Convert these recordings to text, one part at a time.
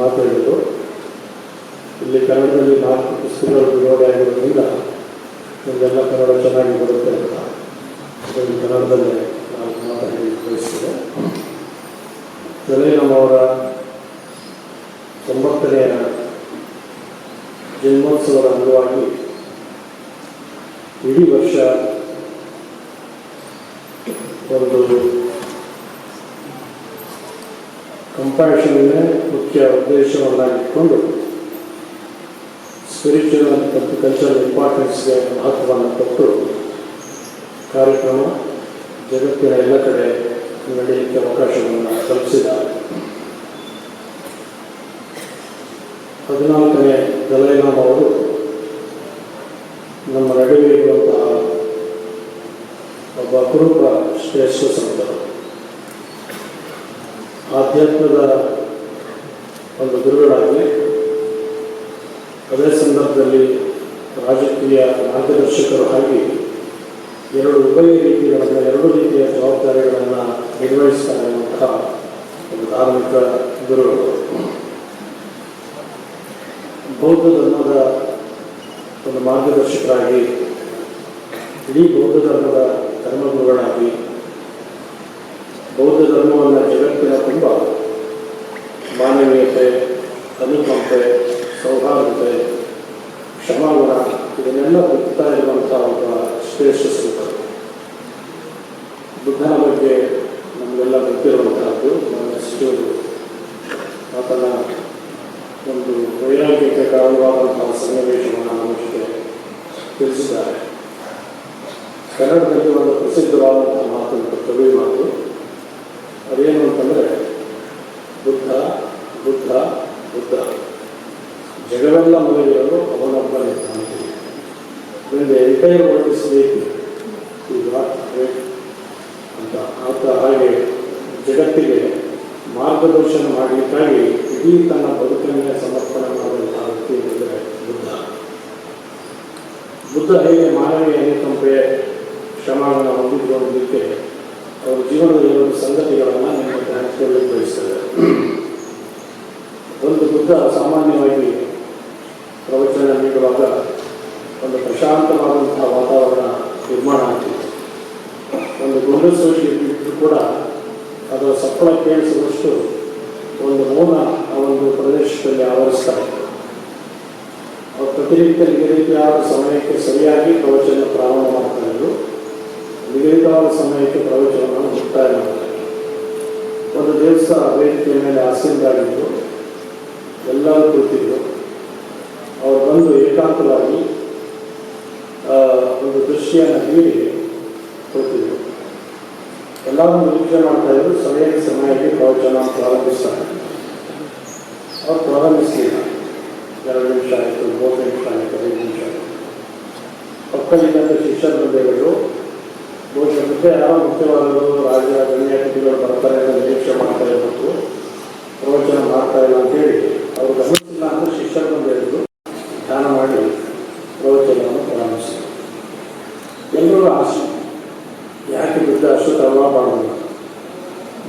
ಮಾತಾಡಿದ್ದು ಇಲ್ಲಿ ಕನ್ನಡದಲ್ಲಿ 4 ಪುಸ್ತಕಗಳು ಬಿಡುಗಡೆ ಆಗಿರೋದ್ರಿಂದ ನಿಮಗೆಲ್ಲ ಕನ್ನಡ ಚೆನ್ನಾಗಿ ಬರುತ್ತೆ ಅಂತ ಕನ್ನಡದಲ್ಲೇ ನಾವು ಮಾತಾಡಿ ಬಯಸಿದೆ. ನಮ್ಮವರ 90ನೇ ಜನ್ಮೋತ್ಸವದ ಅಂಗವಾಗಿ ಇಡೀ ವರ್ಷ ಒಂದು ಕಂಪ್ಯಾಷನ್ನೇ ಮುಖ್ಯ ಉದ್ದೇಶವನ್ನಾಗಿಟ್ಕೊಂಡು ಸ್ಪಿರಿಚುವಲ್ ಮತ್ತು ಕಲ್ಚರಲ್ ಇಂಪಾರ್ಟೆನ್ಸ್ಗೆ ಮಹತ್ವವನ್ನು ಕೊಟ್ಟು ಕಾರ್ಯಕ್ರಮ ಜಗತ್ತಿನ ಎಲ್ಲ ಕಡೆ ನಡೆಯಲಿಕ್ಕೆ ಅವಕಾಶವನ್ನು ಕಲ್ಪಿಸಿದ್ದಾರೆ. 14ನೇ ದಲೈ ಲಾಮಾ ಅವರು ನಮ್ಮ ನಡುವೆ ಇರುವಂತಹ ಒಬ್ಬ ಅಪರೂಪ ಶ್ರೇಷ್ಠ ಸಂತರು, ಆಧ್ಯಾತ್ಮದ ಒಂದು ಗುರುಗಳಾಗಿ ಅದೇ ಸಂದರ್ಭದಲ್ಲಿ ರಾಜಕೀಯ ಮಾರ್ಗದರ್ಶಕರು ಆಗಿ ಎರಡು ರೀತಿಯ ಜವಾಬ್ದಾರಿಗಳನ್ನು ನಿರ್ವಹಿಸ್ತಾರೆ ಎನ್ನುವಂತಹ ಒಂದು ಧಾರ್ಮಿಕ ಗುರುಗಳು. ಬೌದ್ಧ ಧರ್ಮದ ಒಂದು ಮಾರ್ಗದರ್ಶಕರಾಗಿ, ಇಡೀ ಬೌದ್ಧ ಧರ್ಮದ ಧರ್ಮಗುರುಗಳಾಗಿ ಬೌದ್ಧ ಧರ್ಮವನ್ನು ಜಗತ್ತಿನ ತುಂಬ ಮಾನವೀಯತೆ, ಅನುಕಂಪೆ, ಸೌಹಾರ್ದತೆ, ಕ್ಷಮಾಗುಣ ಇದನ್ನೆಲ್ಲ ಬಿಡ್ತಾ ಇರುವಂಥ ಒಬ್ಬ ಶ್ರೇಷ್ಠ ಸಂತರು. ಬುದ್ಧನ ಬಗ್ಗೆ ನಮಗೆಲ್ಲ ಗೊತ್ತಿರುವಂತಹದ್ದು, ನಮ್ಮಷ್ಟು ಆತನ ಒಂದು ವೈರಾಗ್ಯಕ್ಕೆ ಕಾರಣವಾದಂತಹ ಸನ್ನಿವೇಶವನ್ನು ನಮ್ಮ ಜೊತೆ ತಿಳಿಸಿದ್ದಾರೆ. ಕನ್ನಡದಲ್ಲಿ ಒಂದು ಪ್ರಸಿದ್ಧವಾದಂತಹ ಮಾತು, ಕವಿ ಮಾತು, ಅದೇನು ಅಂತಂದರೆ ಬುದ್ಧ ಬುದ್ಧ ಬುದ್ಧ, ಜಗವೆಲ್ಲ ಮುಗಿದಿರಲು ಅವನೊಬ್ಬನೇ ಇದರಿಂದ ಏಕೈ ವರ್ತಿಸಬೇಕು ಅಂತ ಆತ ಹಾಗೆ ಜಗತ್ತಿಗೆ ಮಾರ್ಗದರ್ಶನ ಮಾಡಲಿಕ್ಕಾಗಿ ಇಡೀ ತನ್ನ ಬದುಕನ್ನೇ ಸಮರ್ಪಣೆ ಮಾಡುವಂತಹ ವ್ಯಕ್ತಿ ಎಂದರೆ ಬುದ್ಧ ಹೇಗೆ ಮಾನವೀಯ ಅನುಕಂಪೆ ಶ್ರಮವನ್ನು ಹೊಂದಿದ್ರು ಅನ್ನೋದಕ್ಕೆ ಅವರ ಜೀವನದಲ್ಲಿ ಒಂದು ಸಂಗತಿಗಳನ್ನು ನಿಮಗೆ ಹಂಚಿಕೊಳ್ಳಲು ಬಯಸ್ತದೆ. ಒಂದು ಬುದ್ಧ ಸಾಮಾನ್ಯವಾಗಿ ಪ್ರವಚನ ನೀಡುವಾಗ ಒಂದು ಪ್ರಶಾಂತವಾದಂತಹ ವಾತಾವರಣ ನಿರ್ಮಾಣ ಆಗ್ತಿದೆ. ಒಂದು ಗುಂಡಸೂಚಿ ಇದ್ದರೂ ಕೂಡ ಅದರ ಸಫಲ ಕೇಳಿಸುವಷ್ಟು ಒಂದು ಮೌನ ಆ ಒಂದು ಪ್ರದೇಶದಲ್ಲಿ ಆವರಿಸ್ತಾರೆ. ಅವರು ಪ್ರತಿನಿತ್ಯ ನಿಗದಿತವಾದ ಸಮಯಕ್ಕೆ ಸರಿಯಾಗಿ ಪ್ರವಚನ ಪ್ರಾರಂಭ ಮಾಡ್ತಾ ಇದ್ರು, ನಿಗದಿತವಾದ ಸಮಯಕ್ಕೆ ಪ್ರವಚನವನ್ನು ಮುಕ್ತಾಯ ಮಾಡ್ತಾರೆ. ಒಂದು ದಿವಸ ವೇದಿಕೆಯ ಮೇಲೆ ಆಸೀನರಾಗಿದ್ದು ಎಲ್ಲರೂ ಕುಳಿತಿದ್ರು. ಅವರು ಬಂದು ಏಕಾಂತವಾಗಿ ಒಂದು ದೃಷ್ಟಿಯನ್ನು ನೀಡಿ ಕುಳಿತಿದ್ರು. ಎಲ್ಲರೂ ನಿರೀಕ್ಷೆ ಮಾಡ್ತಾ ಇದ್ರು ಸರಿಯಾದ ಸಮಯಕ್ಕೆ ಪ್ರವಚನ ಪ್ರಾರಂಭಿಸ್ತಾರೆ. ಅವ್ರು ಪ್ರಾರಂಭಿಸಲಿಲ್ಲ. 2 ನಿಮಿಷ ಆಯಿತು, 3 ನಿಮಿಷ ಆಯಿತು, 5 ನಿಮಿಷ ಆಯಿತು. ಪಕ್ಕದಲ್ಲಿದ್ದಂಥ ಶಿಷ್ಯರ ಬಂದೇಗಳು ಬಹುಶಃ ಯಾರೋ ಮುಖ್ಯವಾದವರು, ರಾಜ ಗಣ್ಯಾತಿಥಿಗಳು ಬರ್ತಾರೆ ಅಂತ ನಿರೀಕ್ಷೆ ಮಾಡ್ತಾ ಇರಬೇಕು. ಪ್ರವಚನ ಮಾಡ್ತಾ ಇಲ್ಲ ಅಂತೇಳಿ ಅವ್ರಿಗೆ ಅನಿಸಿಲ್ಲ ಅಂದರೆ ಶಿಷ್ಯರು ಬಂದು ಹೇಳಿದ್ರು, ಧ್ಯಾನ ಮಾಡಿ ಪ್ರವಚನವನ್ನು ಪ್ರಾರಂಭಿಸಿದರು. ಎಲ್ಲರೂ ಆಸೆ ಯಾಕೆ ಬಿದ್ದ ಅಶ್ವತ್ಥ ಮಾಡಲಿಲ್ಲ.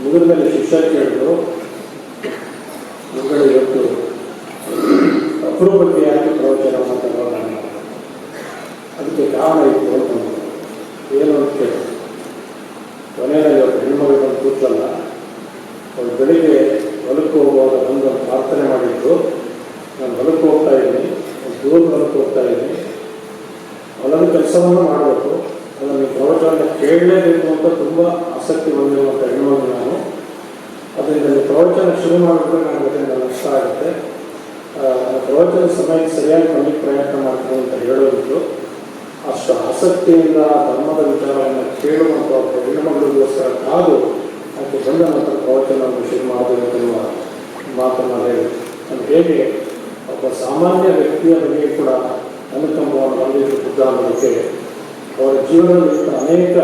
ಮುಗಿದ ಮೇಲೆ ಶಿಷ್ಯರು ಕೇಳಿದ್ರು, ಗುರುಗಳು ಇವತ್ತು ಅಪರೂಪಕ್ಕೆ ಯಾಕೆ ಪ್ರವಚನವನ್ನು ತಗೊಳ್ಳೋಣ? ಅದಕ್ಕೆ ಕಾರಣ ಇತ್ತು ಅಂತಂದರು. ಏನು ಅಂತ ಕೇಳಿದ್ರು. ಕೊನೆಯಲ್ಲಿ ಅವ್ರು ಹೆಣ್ಮಗಳು ಬಂದು ಕೂತಲ್ಲ, ಅವ್ರು ಬೆಳಿಗ್ಗೆ ಹೊಲಕ್ಕೆ ಹೋಗುವಾಗ ಬಂದು ಪ್ರಾರ್ಥನೆ ಮಾಡಿದ್ದು, ನಾನು ಹೊಲಕ್ಕೆ ಹೋಗ್ತಾ ಇದ್ದೀನಿ, ದೂರ ಹೊಲಕ್ಕೆ ಹೋಗ್ತಾ ಇದ್ದೀನಿ, ಹೊಲದ ಕೆಲಸವನ್ನು ಮಾಡಬೇಕು, ಅದನ್ನು ಪ್ರವಚನ ಕೇಳಲೇಬೇಕು ಅಂತ ತುಂಬ ಆಸಕ್ತಿ ಹೊಂದಿರುವಂಥ ಹೆಣ್ಮಗಳು ನಾನು. ಅದರಿಂದ ಪ್ರವಚನ ಶುರು ಮಾಡಿದ್ರೆ ನನಗೆ ನಷ್ಟ ಆಗುತ್ತೆ, ಪ್ರವಚನ ಸಮಯಕ್ಕೆ ಸರಿಯಾಗಿ ಮಾಡಲಿಕ್ಕೆ ಪ್ರಯತ್ನ ಮಾಡ್ತೀನಿ ಅಂತ ಹೇಳೋದಿತ್ತು. ಅಷ್ಟು ಆಸಕ್ತಿಯಿಂದ ಧರ್ಮದ ವಿಚಾರವನ್ನು ಕೇಳುವಂಥ ಹೆಣ್ಣುಮಗಳಿಗೋಸ್ಕರ ಕಾದು ಆಕೆ ಬಂದ ನಂತರ ಪ್ರವಚನವನ್ನು ಶುರು ಮಾಡಬೇಕೆನ್ನುವ ಮಾತನ್ನು ಹೇಳಿ, ನಾನು ಹೇಗೆ ಒಬ್ಬ ಸಾಮಾನ್ಯ ವ್ಯಕ್ತಿಯ ಬಗ್ಗೆ ಕೂಡ ಅನುಕಂಪವನ್ನು ಹೊಂದಿದ್ದು ಬುದ್ಧ ಅನ್ನೋದಕ್ಕೆ ಅವರ ಜೀವನದಲ್ಲಿ ಅನೇಕ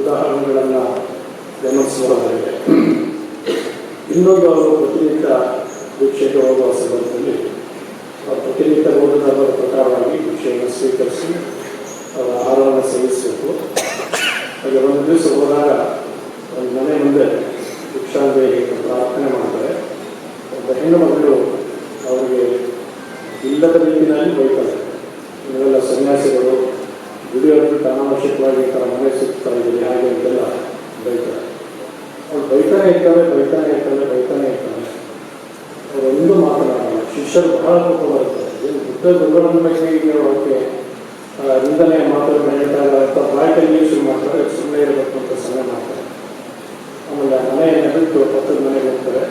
ಉದಾಹರಣೆಗಳನ್ನು ಗಮನಿಸಬಹುದಾಗಿದೆ. ಇನ್ನೊಂದು ಅವರು ಪ್ರತಿನಿತ್ಯ ಭಿಕ್ಷೆಗೆ ಹೋಗುವ ಸಂದರ್ಭದಲ್ಲಿ ಅವರು ಪ್ರತಿನಿತ್ಯ ಹೋಗುವುದರ ಪ್ರಕಾರವಾಗಿ ಭಿಕ್ಷೆಯನ್ನು ಸ್ವೀಕರಿಸಿ ಅವರ ಆಹಾರವನ್ನು ಸೇವಿಸಬೇಕು. ಹಾಗೆ ಒಂದು ದಿವಸ ಹೋದಾಗ ಒಂದು ಮನೆ ಮುಂದೆ ಭಿಕ್ಷಾಂದೇಹಿ ಪ್ರಾರ್ಥನೆ ಮಾಡ್ತಾರೆ. ಒಬ್ಬ ಹೆಣ್ಣು ಮಗಳು ಅವರಿಗೆ ಇಲ್ಲದ ರೀತಿಯಲ್ಲಿ ಬೈತಾರೆ, ನೀವೆಲ್ಲ ಸನ್ಯಾಸಿಗಳು ದುಡಿಯೋದು ಅನಾವಶ್ಯಕವಾಗಿ ಈ ಥರ ಮನೆ ಸುತ್ತಾ ಇದ್ದೀರಿ ಹಾಗೆ ಅಂತೆಲ್ಲ ಬೈತಾರೆ. ಅವ್ರು ಬೈತಾನೆ ಇರ್ತಾರೆ. ಅವರು ಒಂದೂ ಮಾತನಾಡಲ್ಲ. ಶಿಷ್ಯರು ಬಹಳ ಕೋಪ ಬರುತ್ತಾರೆ. ಏನು ಬುದ್ಧ ಗುರುಗಳ ಬಗ್ಗೆ ಈಗ ಅವಕ್ಕೆ ನಿಂದನೆಯ ಮಾತುಗಳನ್ನ ಹೇಳ್ತಾ ಇಲ್ಲ ಅಂತ ಬಾಯಿಗೆ ಶುರು ಮಾಡ್ತಾರೆ. ಸುಮ್ಮನೆ ಇರಬೇಕು ಅಂತ ಸಮಯ ಮಾಡ್ತಾರೆ. ಆಮೇಲೆ ಮನೆಯನ್ನು ಬಿಟ್ಟು ಪಕ್ಕದ ಮನೆಗೆ ಹೋಗ್ತಾರೆ.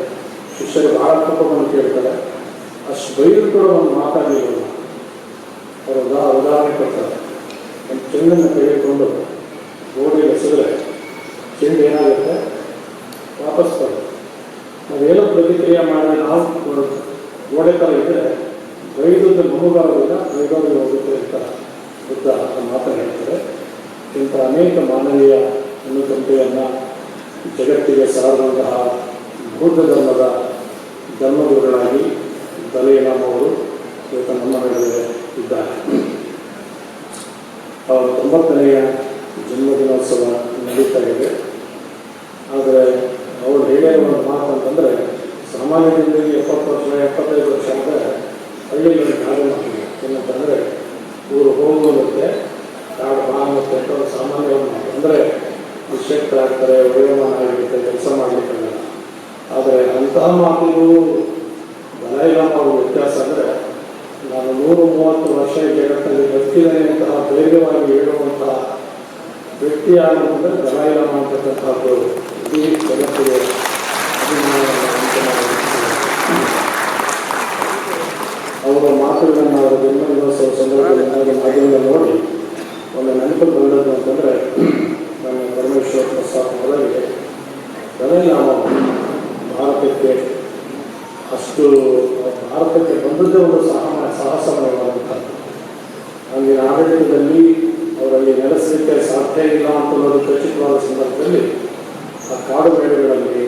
ಶಿಷ್ಯರು ಬಹಳ ಕೋಪವನ್ನು ಕೇಳ್ತಾರೆ. ಅಷ್ಟು ಬೈದು ಕೂಡ ಒಂದು ಮಾತಾಡಲಿಲ್ಲ. ಅವರು ಉದಾಹರಣೆ ಕೊಡ್ತಾರೆ. ಒಂದು ಚೆಂಡನ್ನು ತೆಗೆದುಕೊಂಡು ಗೋಡೆಗೆ ಎಸೆದರೆ ಚೆಂಡು ಏನಾಗುತ್ತೆ, ವಾಪಸ್ ಬರುತ್ತೆ. ನಾವೇನೋ ಪ್ರತಿಕ್ರಿಯೆ ಮಾಡಿ ನಾವು ಗೋಡೆ ಥರ ಇದ್ದರೆ ಬೈದುದು ನಮಗಾಗೋದಿಲ್ಲ, ಬೈದೋರಿಗೆ ಹೋಗುತ್ತೆ ಅಂತ ಬುದ್ಧ ಮಾತನ್ನು ಹೇಳ್ತಾರೆ. ಇಂಥ ಅನೇಕ ಮಾನವೀಯ ಅನುಕಂಪೆಯನ್ನು ಜಗತ್ತಿಗೆ ಸಾರುವಂತಹ ಬೌದ್ಧ ಧರ್ಮದ ಧರ್ಮಗುರುಗಳಾಗಿ ದಲೈ ಲಾಮಾ ಅವರು ಇವತ್ತು ನಮ್ಮ ನಡುವೆ ಇದ್ದಾರೆ. ಅವರ 90ನೆಯ ಜನ್ಮದಿನೋತ್ಸವ ನಡೀತಾ ಇದೆ. ಆದರೆ ಅವರು ಹೇಳಿರೋ ಒಂದು ಮಾತು ಅಂತಂದರೆ, ಸಾಮಾನ್ಯ ಜನರಿಗೆ 70 ವರ್ಷ 75 ವರ್ಷ ಅಂದರೆ ಹಳ್ಳಿಗಳಲ್ಲಿ ಗಾಳಿ ಮಾಡ್ತೀವಿ. ಏನಂತಂದರೆ ಊರು ಹೋಗೋದಕ್ಕೆ ಕಾಡು ಬಾಗುತ್ತೆ ಅಂತ ಒಂದು ಸಾಮಾನ್ಯವಾಗಿ ಮಾತು. ಅಂದರೆ ನಿಶ್ಯಕ್ತರಾಗ್ತಾರೆ, ವಯೋಮಾನ ಆಗಿರುತ್ತೆ, ಕೆಲಸ ಮಾಡಲಿಕ್ಕಾಗಲ್ಲ. ಆದರೆ ಅಂತಹ ಮಾತಿಗೂ ದಲೈ ಲಾಮಾ ಅವ್ರ ವ್ಯತ್ಯಾಸ ಅಂದರೆ, ನಾನು 130 ವರ್ಷ ಜಗತ್ತಿನಲ್ಲಿ ಬದುಕಿದ್ದೇನೆ ಅಂತಹ ಧೈರ್ಯವಾಗಿ ಹೇಳುವಂತಹ ವ್ಯಕ್ತಿ ಯಾರು ಅಂದರೆ ದಲೈ ಲಾಮಾ ಅಂತಕ್ಕಂಥದ್ದು ಇಡೀ ಜಗತ್ತಿಗೆ ಅವರ ಮಾತುಗಳನ್ನು ಅವರ ಜನ್ಮದಿನೋತ್ಸವ ಸಂದರ್ಭದಲ್ಲಿ ಮಾಧ್ಯಮದಲ್ಲಿ ನೋಡಿ ಒಂದು ನೆನಪು ಬಂದದ್ದು ಅಂತಂದರೆ, ನನ್ನ ಪರಮೇಶ್ವರ ಪ್ರಸಾದ್ ಅವರಿಗೆ ದಲೈ ಲಾಮಾ ಭಾರತಕ್ಕೆ ಬಂದದ್ದೇ ಒಂದು ಸಾಹಸಮಯವಾಗುತ್ತದೆ. ಅಂದಿನ ಆಡಳಿತದಲ್ಲಿ ಅವರಲ್ಲಿ ನೆಲೆಸಲಿಕ್ಕೆ ಸಾಧ್ಯ ಇಲ್ಲ ಅಂತ ಅನ್ನೋದು ಖಚಿತವಾದ ಸಂದರ್ಭದಲ್ಲಿ ಆ ಕಾಡು ಮೇಳೆಗಳಲ್ಲಿ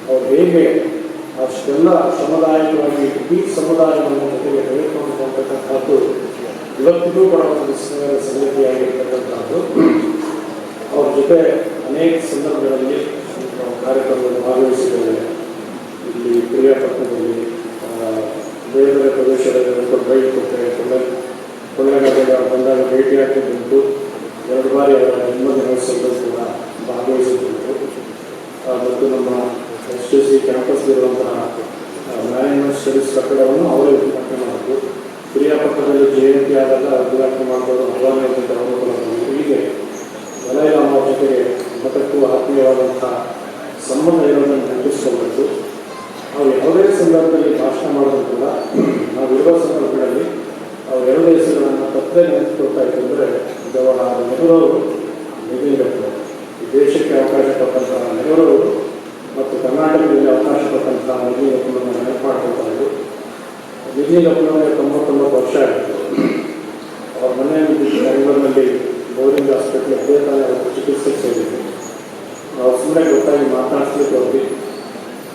ಅವರು ಹೇಗೆ ಅಷ್ಟೆಲ್ಲ ಶ್ರಮದಾಯಕವಾಗಿ ಇಡೀ ಸಮುದಾಯವನ್ನು ಜೊತೆಗೆ ತೆಗೆದುಕೊಂಡು ಹೋಗ್ತಕ್ಕಂಥದ್ದು ಇವತ್ತಿಗೂ ಕೂಡ ಒಂದು ವಿಸ್ಮಯದ ಸಂಗತಿಯಾಗಿರ್ತಕ್ಕಂಥದ್ದು. ಅವ್ರ ಜೊತೆ ಅನೇಕ ಸಂದರ್ಭಗಳಲ್ಲಿ ಕಾರ್ಯಕ್ರಮದಲ್ಲಿ ಭಾಗವಹಿಸಿದ್ದೇವೆ. ಇಲ್ಲಿ ಪ್ರಿಯಾಪಟ್ಟಣದಲ್ಲಿ, ಬೇರೆ ಬೇರೆ ಪ್ರದೇಶದಲ್ಲಿ ಬೈಲ್ಕೋಟೆ, ಕೊಳ್ಳೇಗಾಲದಲ್ಲಿ ಬಂದಾಗ ಭೇಟಿಯಾಗ್ತಿದ್ದುಂಟು. 2 ಬಾರಿ ಅವರ ಜನ್ಮದಿನೋತ್ಸವದಲ್ಲಿ ಕೂಡ ಭಾಗವಹಿಸಿದ್ದುಂಟು. ಮತ್ತು ನಮ್ಮ STC ಕ್ಯಾಂಪಸ್ಲಿರುವಂತಹ ಮ್ಯಾನೇಜ್ಮೆಂಟ್ ಸ್ಟಡೀಸ್ ಕಟ್ಟಡವನ್ನು ಅವರೇ ಉದ್ಘಾಟನೆ ಮಾಡಿದ್ರು. ಪ್ರಿಯಾಪಟ್ಟಣದಲ್ಲಿ ಜಯಂತಿ ಆದಾಗ ಉದ್ಘಾಟನೆ ಮಾಡೋದು ಹಲವಾರು ಅವರು ಕೂಡ ಬಂದಿದ್ದು. ಹೀಗೆ ದಲೈ ಲಾಮಾ ಜೊತೆಗೆ ಮತಕ್ಕೂ ಆತ್ಮೀಯವಾದಂತಹ ಸಂಬಂಧ ಇರೋದನ್ನು ನೆನಪಿಸ್ಕೊಳ್ಬೇಕು. ಅವರು ಯಾವುದೇ ಸಂದರ್ಭದಲ್ಲಿ ಭಾಷಣ ಮಾಡೋದು ಕೂಡ ನಾವಿರುವ ಸಂದರ್ಭಗಳಲ್ಲಿ ಅವರು 2 ಹೆಸರುಗಳನ್ನು ತಪ್ಪದೇ ನೆನೆಸ್ಕೊಳ್ತಾ ಇತ್ತು. ಅಂದರೆ ಜವಾಹರಲಾಲ್ ನೆಹರು ಅವರು, ನಿತಿನ್ ಗಡ್ಕರಿ. ಈ ದೇಶಕ್ಕೆ ಅವಕಾಶ ಕೊಟ್ಟಂತಹ ನೆಹರು ಅವರು ಮತ್ತು ಕರ್ನಾಟಕದಲ್ಲಿ ಅವಕಾಶ ಕೊಟ್ಟಂತಹ ನಿತಿನ್ ಗಡ್ಕರಿಯನ್ನು ನೆನಪು ಮಾಡ್ಕೊಳ್ತಾ ಇದ್ರು. ನಿತಿನ್ ಗಡ್ಕರಿ 99 ವರ್ಷ ಆಗಿತ್ತು. ಅವ್ರ ಮನೆಯಲ್ಲಿ ಬೆಂಗಳೂರಿನಲ್ಲಿ ಬೋರಿಂಗ್ ಹಾಸ್ಪಿಟ್ಲ್ ಅದೇ ತಾನೇ ಅವರು ಚಿಕಿತ್ಸೆಗೆ ಸೇರಿದ್ರು. ಅವ್ರು ಸುಮ್ಮನೆ ಗೊತ್ತಾಗಿ ಮಾತನಾಡಿಸ್ಲಿಕ್ಕೆ ಹೋಗಿ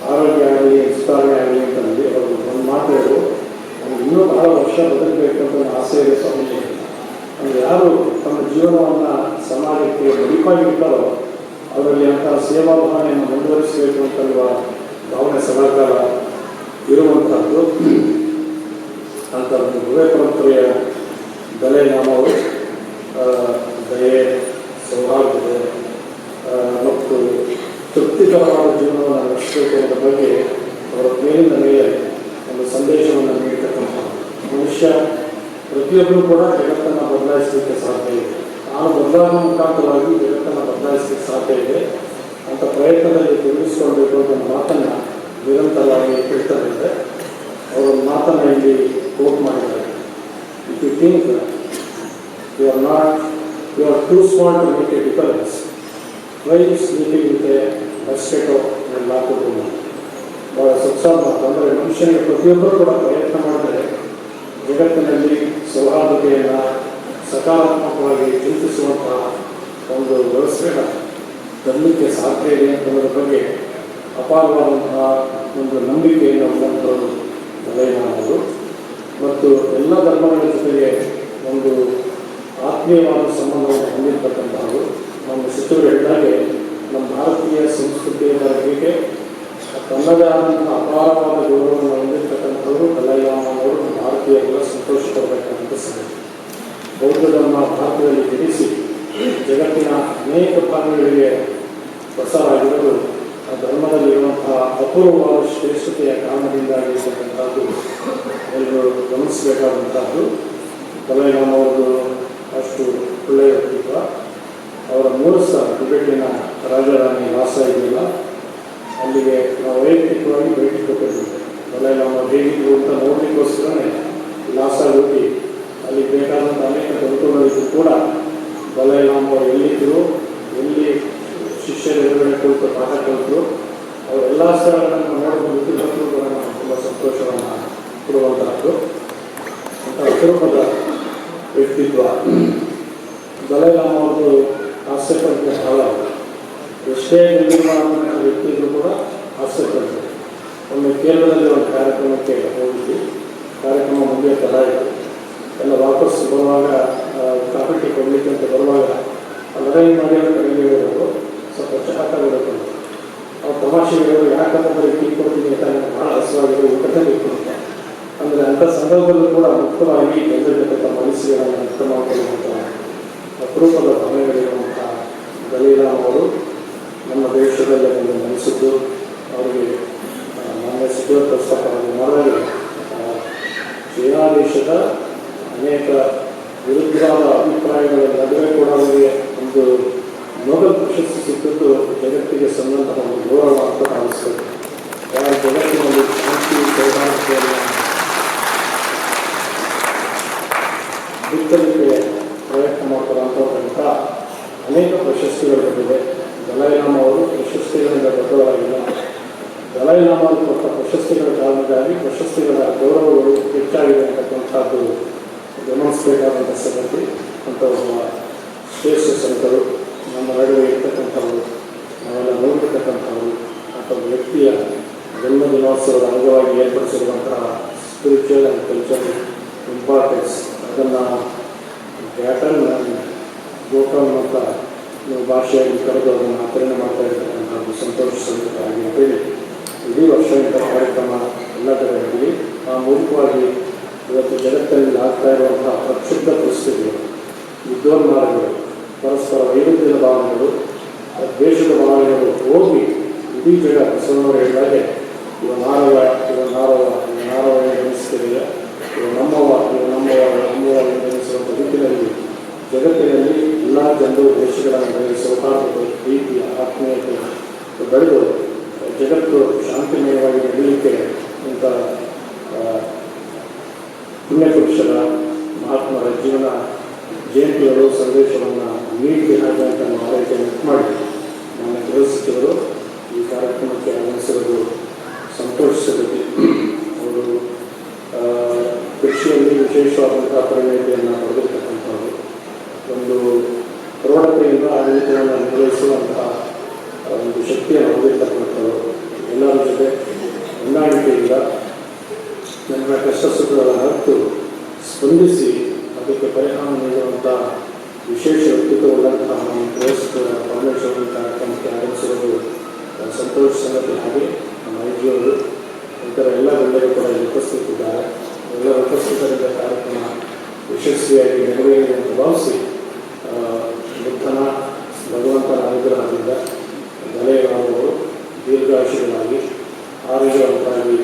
ಆರೋಗ್ಯ ಆಗಲಿ, ವಿಸ್ತರಣೆ ಆಗಲಿ ವರ್ಷ ಬದುಕಬೇಕು ಅಂತ ಒಂದು ಆಸೆ ಇದೆ ಸ್ವಾಮೀಜಿ. ಅಂದರೆ ಯಾರು ತಮ್ಮ ಜೀವನವನ್ನು ಸಮಾಜಕ್ಕೆ ಮುಡಿಪಾಗಿರ್ತಾರೋ ಅವರಲ್ಲಿ ಅಂತಹ ಸೇವಾ ಭಾವನೆಯನ್ನು ಮುಂದುವರಿಸಬೇಕು ಅಂತಲ್ವ ಭಾವನೆ ಸದಾಕಾಲ ಇರುವಂಥದ್ದು. ಅಂತ ಒಂದು ಹೃದಯ ಪರಂಪರೆಯ ದಲೈ ಲಾಮವರು ದಯೆ, ಸೌಹಾರ್ದತೆ ಮತ್ತು ತೃಪ್ತಿಕರವಾದ ಜೀವನವನ್ನು ನಡೆಸಬೇಕು ಅನ್ನೋದ್ರ ಬಗ್ಗೆ ಅವರ ಮೇಲಿನ ಮೇಲೆ ಒಂದು ಸಂದೇಶವನ್ನು ನೀಡತಕ್ಕಂಥ ಮನುಷ್ಯ ಪ್ರತಿಯೊಬ್ಬರೂ ಕೂಡ ಜಗತ್ತನ್ನು ಬದಲಾಯಿಸಲಿಕ್ಕೆ ಸಾಧ್ಯ ಇದೆ. ನಾನು ಬದಲಾವಣೆ ಮುಖಾಂತರವಾಗಿ ಜಗತ್ತನ್ನು ಬದಲಾಯಿಸಲಿಕ್ಕೆ ಸಾಧ್ಯ ಇದೆ ಅಂತ ಪ್ರಯತ್ನದಲ್ಲಿ ತೊಡಗಿಸಿಕೊಳ್ಬೇಕು ಅಂತ ಮಾತನ್ನು ನಿರಂತರವಾಗಿ ಹೇಳ್ತಾರೆ. ಅವರೊಂದು ಮಾತನ್ನು ಇಲ್ಲಿ ಕೋಟ್ ಮಾಡಿದ್ದಾರೆ. If you think you are too small to make a difference, why sleeping with a mosquito and locked. ಭಾಳ ಸತ್ಸಾದ ಮಾತು. ಅಂದರೆ ಮನುಷ್ಯನಿಗೆ ಪ್ರತಿಯೊಬ್ಬರು ಕೂಡ ಪ್ರಯತ್ನ ಮಾಡಿದರೆ ಜಗತ್ತಿನಲ್ಲಿ ಸೌಹಾರ್ದತೆಯನ್ನು ಸಕಾರಾತ್ಮಕವಾಗಿ ಚಿಂತಿಸುವಂತಹ ಒಂದು ವ್ಯವಸ್ಥೆಯನ್ನು ತರಲಿಕ್ಕೆ ಸಾಧ್ಯ ಇದೆ ಅನ್ನೋದ್ರ ಬಗ್ಗೆ ಅಪಾರವಾದಂತಹ ಒಂದು ನಂಬಿಕೆಯನ್ನು ಹೊಂದಿರುವಂಥವರು ದಲೈ ಲಾಮವರು. ಮತ್ತು ಎಲ್ಲ ಧರ್ಮಗಳ ಜೊತೆಗೆ ಒಂದು ಆತ್ಮೀಯವಾದ ಸಂಬಂಧವನ್ನು ಹೊಂದಿರತಕ್ಕಂಥವರು. ನಮ್ಮ ಸಚಿವರು ಹೇಳಿದಾಗೆ ನಮ್ಮ ಭಾರತೀಯ ಸಂಸ್ಕೃತಿಯ ಬಗ್ಗೆ ತನ್ನದೇ ಆದಂತಹ ಅಪಾರವಾದ ಗೌರವವನ್ನು ಹೊಂದಿರತಕ್ಕಂಥವರು ದಲೈ ಲಾಮವರು. ಭಾರತೀಯರೆಲ್ಲ ಸಂತೋಷ ಪಡಬೇಕಾದಂಥ ಸಂಗತಿ. ಬೌದ್ಧ ಧರ್ಮ ಭಾರತದಲ್ಲಿ ಜನಿಸಿ ಜಗತ್ತಿನ ಅನೇಕ ಭಾಗಗಳಿಗೆ ಪ್ರಸಾರ ಆಗಿರೋದು ಆ ಧರ್ಮದಲ್ಲಿರುವಂತಹ ಅಪೂರ್ವವಾದ ಶ್ರೇಷ್ಠತೆಯ ಕಾರಣದಿಂದಾಗಿರ್ತಕ್ಕಂಥದ್ದು ಎಲ್ಲರೂ ಗಮನಿಸಬೇಕಾದಂಥದ್ದು. ದಲೈ ಲಾಮವ್ರದ್ದು ಅಷ್ಟು ಒಳ್ಳೆಯ ವ್ಯಕ್ತಿತ್ವ. ಅವರ ಮೂಲ ಸ್ಥಳ ಟಿಬೆಟಿನ ರಾಜಧಾನಿ ಲಾಸಾ ಇದೆಯಲ್ಲ, ಅಲ್ಲಿಗೆ ನಾವು ವೈಯಕ್ತಿಕವಾಗಿ ಭೇಟಿ ಕೊಟ್ಟಿದ್ದೇವೆ. ದಲೈ ಲಾಮ ಹೇಗಿದ್ರು ಅಂತ ನೋಡಲಿಕ್ಕೋಸ್ಕರನೇ ಲಾಸಾ ಹೋಗಿ ಅಲ್ಲಿ ಬೇಕಾದಂಥ ಅನೇಕ ಗ್ರಂಥಗಳಿಗೂ ಕೂಡ ದಲೈ ಲಾಮವರು ಎಲ್ಲಿದ್ದರು, ಎಲ್ಲಿ ಶಿಷ್ಯರ ಎದುರುಗಡೆ ಕುಳಿತು ಪಾಠ ಕಲಿತರು, ಅವರೆಲ್ಲ ಸ್ಥಳಗಳನ್ನು ನೋಡಬಹುದು. ಇವತ್ತು ಕೂಡ ನಾವು ತುಂಬ ಸಂತೋಷವನ್ನು ಕೊಡುವಂತಹದ್ದು. ಅಂತ ಅಪರೂಪದ ವ್ಯಕ್ತಿತ್ವ ದಲೈ ಲಾಮವ್ರದ್ದು. ಹಾಸ್ಯಪಡಿಸಿದ ಸ್ಥಳ ಎಷ್ಟೇ ನಿರ್ಮಾಣ ವ್ಯಕ್ತಿಗಳು ಕೂಡ ಹಾಸ್ಯಪಡಿಸಿದೆ. ಒಮ್ಮೆ ಕೇರಳದಲ್ಲಿ ಒಂದು ಕಾರ್ಯಕ್ರಮಕ್ಕೆ ಹೋಗಿದ್ವಿ. ಕಾರ್ಯಕ್ರಮ ಮುಂದೆ ಥರ ಇತ್ತು. ಎಲ್ಲ ವಾಪಸ್ ಬರುವಾಗ ಕಾಫಿ ಟೀ ಕೊಡಲಿಕ್ಕೆ ಅಂತ ಬರುವಾಗ ಲಡಾಯಿ ಮಾಡಿ ಕಡೆಗೆ ಹೇಳೋರು ಸ್ವಲ್ಪ ಚಹಾ ತಗೋಬೇಕು. ಅವ್ರು ತಮಾಷೆ ಹೇಳೋರು, ಯಾಕಂದ್ರೆ ಟೀ ಕೊಡ್ತೀನಿ ಅಂತ ಭಾಳ ಹಸುವಾಗಿರೋ ಊಟದಲ್ಲಿ ಇಟ್ಕೊಡುತ್ತೆ. ಅಂದರೆ ಅಂಥ ಸಂದರ್ಭದಲ್ಲೂ ಕೂಡ ಮುಕ್ತವಾಗಿ ಜನರ ಜೊತೆ ತಮ್ಮ ಮನಸ್ಸುಗಳನ್ನು ವ್ಯಕ್ತ ಮಾಡಿಕೊಳ್ಳುವಂಥ ಅಪರೂಪದ ಭಾವನೆಗಳಿರುವಂಥ ದಲೈ ಲಾಮವರು ನಮ್ಮ ದೇಶದಲ್ಲಿ ಒಂದು ನೆಲೆಸಿದ್ದು. ಅವರಿಗೆ ಮಾನ್ಯ ಸಚಿವ ಪ್ರಸ್ತಾಪವನ್ನು ಮಾಡಿದಾಗ ಚೀನಾ ದೇಶದ ಅನೇಕ ವಿರುದ್ಧವಾದ ಅಭಿಪ್ರಾಯಗಳ ನಡುವೆ ಕೂಡ ಅವರಿಗೆ ಒಂದು ನೊಬೆಲ್ ಪ್ರಶಸ್ತಿ ಸಿಕ್ಕಿದ್ದು ಜಗತ್ತಿಗೆ ಸಂಬಂಧ ಒಂದು ಗೌರವ ಅಂತ ಭಾವಿಸ್ತದೆ. ಯಾರ ಜಗತ್ತಿನಲ್ಲಿ ಶಾಂತಿ ಸೌಹಾರ್ದತೆಯನ್ನು ಬಿತ್ತಲಿಕ್ಕೆ ಪ್ರಯತ್ನ ಮಾಡ್ತಾರಂಥ ಅನೇಕ ಪ್ರಶಸ್ತಿಗಳು ಬಂದಿದೆ. ದಲೈ ಲಾಮವರು ಪ್ರಶಸ್ತಿಗಳಿಂದ ದೊಡ್ಡವರಾಗಿಲ್ಲ. ದಲೈ ಲಾಮವರು ಕೊಟ್ಟ ಪ್ರಶಸ್ತಿಗಳ ಕಾರಣಕ್ಕಾಗಿ ಪ್ರಶಸ್ತಿಗಳ ಗೌರವಗಳು ಹೆಚ್ಚಾಗಿದೆ ಅಂತಕ್ಕಂಥದ್ದು ಗಮನಿಸಬೇಕಾದಂಥ ಸಂಗತಿ. ಅಂತ ಒಬ್ಬ ಶ್ರೇಷ್ಠ ಸಂತರು ನಮ್ಮ ನಡುವೆ ಇರ್ತಕ್ಕಂಥವ್ರು, ನಾವೆಲ್ಲ ನೋಡಿರ್ತಕ್ಕಂಥವ್ರು. ಅಂಥ ವ್ಯಕ್ತಿಯ ಜನ್ಮದಿನೋತ್ಸವದ ಅಂಗವಾಗಿ ಏರ್ಪಡಿಸಿರುವಂತಹ ಸ್ಪಿರಿಚುವಲ್ ಆ್ಯಂಡ್ ಕಲ್ಚರಲ್ ಇಂಪಾರ್ಟೆನ್ಸ್, ಅದನ್ನು ಪ್ಯಾಟರ್ನ್ ಗೋಕರ್ಣ ಅಂತ ನೀವು ಭಾಷೆಯಾಗಿ ಕರೆದು ಅದನ್ನು ಆಚರಣೆ ಮಾಡ್ತಾ ಇರ್ತಕ್ಕಂಥದ್ದು ಸಂತೋಷ ಸಂಗತಿ ಆಗಿ ಅಂತೇಳಿ ಇಡೀ ವರ್ಷ ಇಂಥ ಕಾರ್ಯಕ್ರಮ ಎಲ್ಲ ಕಡೆ ಆಗಲಿ. ಆ ಮೂಲಕವಾಗಿ ಇವತ್ತು ಜಗತ್ತಿನಲ್ಲಿ ಆಗ್ತಾ ಇರುವಂತಹ ಪ್ರಕ್ಷುಬ್ಧ ಪರಿಸ್ಥಿತಿಗಳು, ವಿದ್ಯೋನ್ಮಾನಗಳು, ಪರಸ್ಪರ ವೈರುಧ್ಯದ ಭಾವನೆಗಳು, ದ್ವೇಷದ ಭಾವನೆಗಳು ಹೋಗಿ ಇಡೀ ಜಗ ಬಸವನವರು ಹೇಳಿದಾಗೆ ಇವ ನಾರವ ಗಮನಿಸ್ತಿದೆಯಾ, ಇವ ನಮ್ಮವ ಗಮನಿಸುವಂಥ ರೀತಿಯಲ್ಲಿ ಜಗತ್ತಿನಲ್ಲಿ ಎಲ್ಲ ಜನರು ದೇಶಗಳ ನಡುವೆ ಸೌಹಾರ್ದತೆ, ಪ್ರೀತಿ, ಆತ್ಮೀಯತೆ ಬೆಳೆದು ಜಗತ್ತು ಶಾಂತಿಮಯವಾಗಿ ನಡೆಯಲಿಕ್ಕೆ ಇಂಥ ಪುಣ್ಯಪುರುಷರ ಮಹಾತ್ಮರ ಜೀವನ ಜಯಂತಿಗಳು ಸಂದೇಶವನ್ನು ನೀಡಿ ಹಾಗೆ ಅಂತ ಆರೈಕೆಯನ್ನು ಮಾಡಿ ನನ್ನ ಗೃಹ ಸಚಿವರು ಈ ಕಾರ್ಯಕ್ರಮಕ್ಕೆ ಆಗಮಿಸಿರೋದು ಸಂತೋಷಿಸಬೇಕು. ಅವರು ಕೃಷಿಯಲ್ಲಿ ವಿಶೇಷವಾದಂತಹ ಪರಿಣತಿಯನ್ನು ಪಡೆದಿರ್ತಕ್ಕಂಥವರು, ಒಂದು ಪ್ರೌಢತೆಯಿಂದ ಆಡಳಿತವನ್ನು ನಿರ್ವಹಿಸುವಂತಹ ಒಂದು ಶಕ್ತಿಯನ್ನು ಹೊಂದಿರ್ತಕ್ಕಂಥವರು, ಎಲ್ಲರ ಜೊತೆ ಹೊಂದಾಣಿಕೆಯಿಂದ ನನ್ನ ಕಷ್ಟ ಸುಖಗಳನ್ನು ಅರಿತು ಸ್ಪಂದಿಸಿ ಅದಕ್ಕೆ ಪರಿಹಾರ ನೀಡುವಂಥ ವಿಶೇಷ ವ್ಯಕ್ತಿತ್ವವುಳ್ಳಂತಹ ನಮ್ಮ ಕ್ರೈಸ್ತ ಪರಮೇಶ್ವರ ಕಾರ್ಯಕ್ರಮಕ್ಕೆ ಆಗಮಿಸಿರುವುದು ಸಂತೋಷ ಸಂಗತಿ. ಹಾಗೆ ನಮ್ಮ ಐಜಿಯವರು ಇತರ ಎಲ್ಲ ಗಣ್ಯರು ಕೂಡ ಉಪಸ್ಥಿತಿದ್ದಾರೆ. ಎಲ್ಲ ಉಪಸ್ಥಿತರಿಂದ ಕಾರ್ಯಕ್ರಮ ಯಶಸ್ವಿಯಾಗಿ ನೆರವೇರಿದೆ ಅಂತ ಭಾವಿಸಿ ಬುದ್ಧನ ಭಗವಂತನ ಅನುಗ್ರಹದಿಂದ ದಲೆಯವರು ದೀರ್ಘಾಯುಷಿಗಳಾಗಿ ಆರೋಗ್ಯವಂತರಾಗಿ